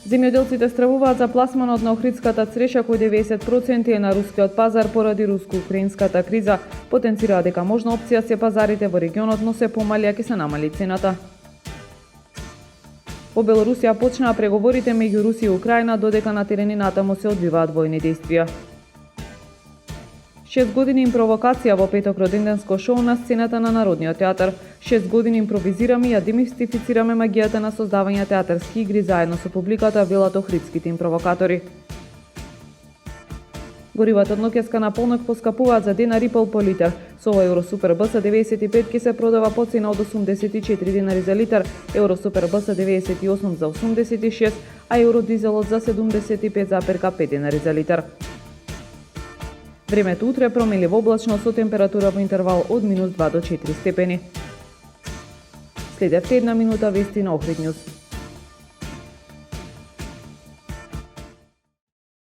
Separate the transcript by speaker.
Speaker 1: Земјоделците стравуваат за пласманот на охридската цреша кој 90% е на рускиот пазар поради руско-украинската криза. Потенцира дека можна опција се пазарите во регионот, но се помали ќе се намали цената. Во Белорусија почнаа преговорите меѓу Русија и Украина, додека на теренината му се одвиваат војни действија. 6 години импровокација во петок роденденско шоу на сцената на Народниот театар. 6 години импровизираме и ја демистифицираме магијата на создавање театарски игри заедно со публиката, велат охридските импровокатори. Горивата од Nokiaска на полнок поскапуваат за £1,5 по литар. Со ова Евросупер БС 95 ќе се продава по цена од 84 денари за литар, Евросупер БС 98 за 86, а Евродизелот за 75,5 денари за литар. Времето утре променливо облачно со температура во интервал од -2 до 4 степени. Следевте една минута вести на Охрид Нјуз.